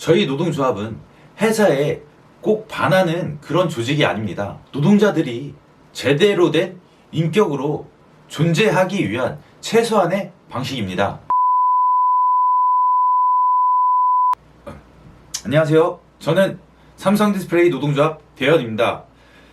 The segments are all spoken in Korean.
저희 노동조합은 회사에 꼭 반하는 그런 조직이 아닙니다. 노동자들이 제대로 된 인격으로 존재하기 위한 최소한의 방식입니다. 안녕하세요. 저는 삼성디스플레이 노동조합 대현입니다.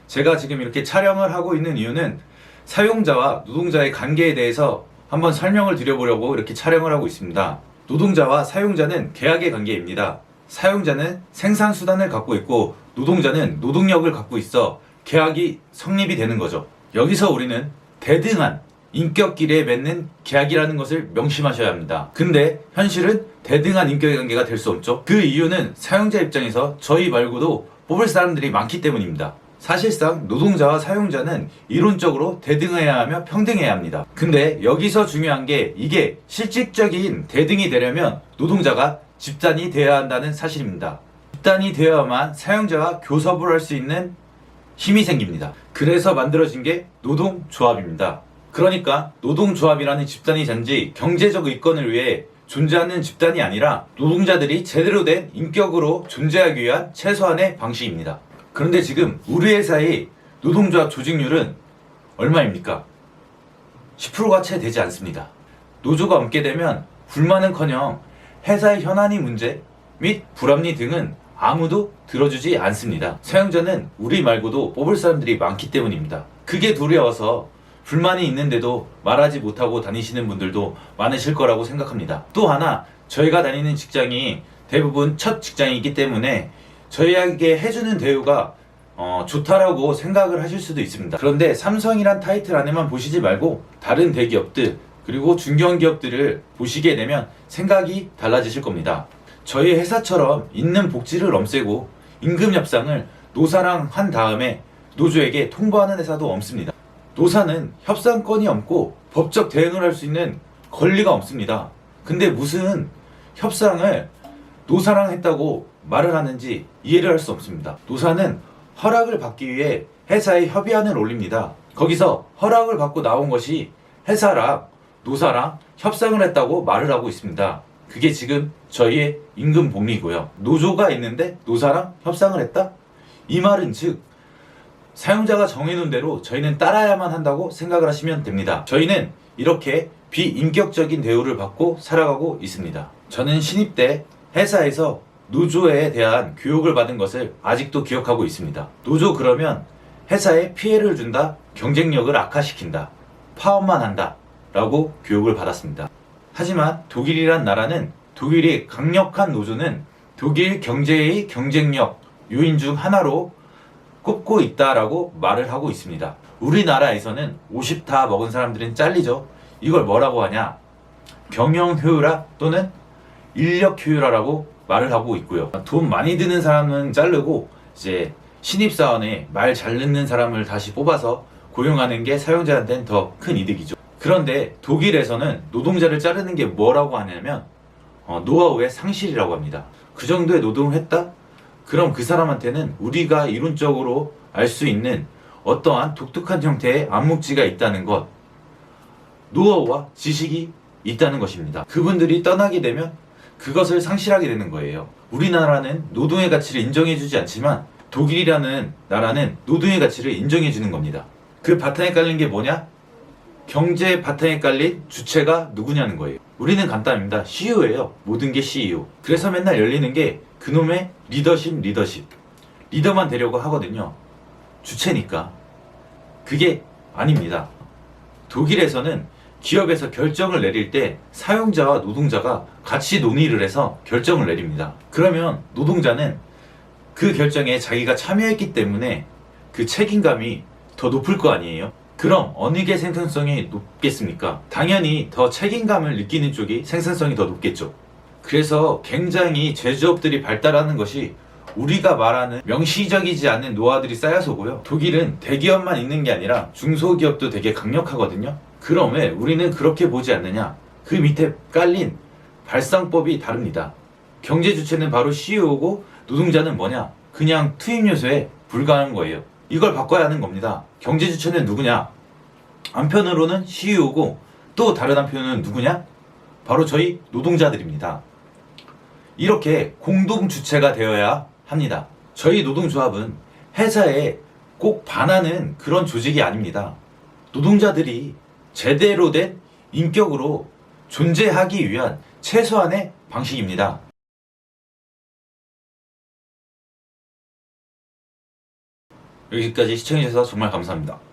제가 지금 이렇게 촬영을 하고 있는 이유는 사용자와 노동자의 관계에 대해서 한번 설명을 드려보려고 이렇게 촬영을 하고 있습니다. 노동자와 사용자는 계약의 관계입니다. 사용자는 생산수단을 갖고 있고 노동자는 노동력을 갖고 있어 계약이 성립이 되는 거죠. 여기서 우리는 대등한 인격끼리에 맺는 계약이라는 것을 명심하셔야 합니다. 근데 현실은 대등한 인격의 관계가 될 수 없죠. 그 이유는 사용자 입장에서 저희 말고도 뽑을 사람들이 많기 때문입니다. 사실상 노동자와 사용자는 이론적으로 대등해야 하며 평등해야 합니다. 근데 여기서 중요한 게 이게 실질적인 대등이 되려면 노동자가 집단이 되어야 한다는 사실입니다. 집단이 되어야만 사용자와 교섭을 할 수 있는 힘이 생깁니다. 그래서 만들어진 게 노동조합입니다. 그러니까 노동조합이라는 집단이 단지 경제적 이권을 위해 존재하는 집단이 아니라 노동자들이 제대로 된 인격으로 존재하기 위한 최소한의 방식입니다. 그런데 지금 우리 회사의 노동조합 조직률은 얼마입니까? 10%가 채 되지 않습니다. 노조가 없게 되면 불만은커녕 회사의 현안이 문제 및 불합리 등은 아무도 들어주지 않습니다. 사용자는 우리 말고도 뽑을 사람들이 많기 때문입니다. 그게 두려워서 불만이 있는데도 말하지 못하고 다니시는 분들도 많으실 거라고 생각합니다. 또 하나, 저희가 다니는 직장이 대부분 첫 직장이기 때문에 저희에게 해주는 대우가 좋다라고 생각을 하실 수도 있습니다. 그런데 삼성이란 타이틀 안에만 보시지 말고 다른 대기업들 그리고 중견기업들을 보시게 되면 생각이 달라지실 겁니다. 저희 회사처럼 있는 복지를 없애고 임금 협상을 노사랑 한 다음에 노조에게 통보하는 회사도 없습니다. 노사는 협상권이 없고 법적 대응을 할 수 있는 권리가 없습니다. 근데 무슨 협상을 노사랑 했다고 말을 하는지 이해를 할 수 없습니다. 노사는 허락을 받기 위해 회사에 협의안을 올립니다. 거기서 허락을 받고 나온 것이 회사랑 노사랑 협상을 했다고 말을 하고 있습니다. 그게 지금 저희의 임금 복리고요. 노조가 있는데 노사랑 협상을 했다? 이 말은 즉 사용자가 정해놓은 대로 저희는 따라야만 한다고 생각을 하시면 됩니다. 저희는 이렇게 비인격적인 대우를 받고 살아가고 있습니다. 저는 신입 때 회사에서 노조에 대한 교육을 받은 것을 아직도 기억하고 있습니다. 노조 그러면 회사에 피해를 준다, 경쟁력을 악화시킨다, 파업만 한다 라고 교육을 받았습니다. 하지만 독일이란 나라는 독일이 강력한 노조는 독일 경제의 경쟁력 요인 중 하나로 꼽고 있다라고 말을 하고 있습니다. 우리나라에서는 50 다 먹은 사람들은 잘리죠. 이걸 뭐라고 하냐? 경영 효율화 또는 인력 효율화라고 말을 하고 있고요. 돈 많이 드는 사람은 자르고 이제 신입사원에 말 잘 듣는 사람을 다시 뽑아서 고용하는 게 사용자한테는 더 큰 이득이죠. 그런데 독일에서는 노동자를 자르는 게 뭐라고 하냐면 노하우의 상실이라고 합니다. 그 정도의 노동을 했다? 그럼 그 사람한테는 우리가 이론적으로 알 수 있는 어떠한 독특한 형태의 암묵지가 있다는 것, 노하우와 지식이 있다는 것입니다. 그분들이 떠나게 되면 그것을 상실하게 되는 거예요. 우리나라는 노동의 가치를 인정해주지 않지만 독일이라는 나라는 노동의 가치를 인정해주는 겁니다. 그 바탕에 깔린 게 뭐냐? 경제 바탕에 깔린 주체가 누구냐는 거예요. 우리는 간단합니다. CEO예요. 모든 게 CEO. 그래서 맨날 열리는 게 그놈의 리더십. 리더만 되려고 하거든요. 주체니까. 그게 아닙니다. 독일에서는 기업에서 결정을 내릴 때 사용자와 노동자가 같이 논의를 해서 결정을 내립니다. 그러면 노동자는 그 결정에 자기가 참여했기 때문에 그 책임감이 더 높을 거 아니에요? 그럼 어느 게 생산성이 높겠습니까? 당연히 더 책임감을 느끼는 쪽이 생산성이 더 높겠죠. 그래서 굉장히 제조업들이 발달하는 것이 우리가 말하는 명시적이지 않는 노하우들이 쌓여서고요. 독일은 대기업만 있는 게 아니라 중소기업도 되게 강력하거든요. 그럼 왜 우리는 그렇게 보지 않느냐? 그 밑에 깔린 발상법이 다릅니다. 경제 주체는 바로 CEO고 노동자는 뭐냐? 그냥 투입 요소에 불과한 거예요. 이걸 바꿔야 하는 겁니다. 경제 주체는 누구냐? 한편으로는 CEO고 또 다른 한편은 누구냐? 바로 저희 노동자들입니다. 이렇게 공동 주체가 되어야 합니다. 저희 노동조합은 회사에 꼭 반하는 그런 조직이 아닙니다. 노동자들이 제대로 된 인격으로 존재하기 위한 최소한의 방식입니다. 여기까지 시청해주셔서 정말 감사합니다.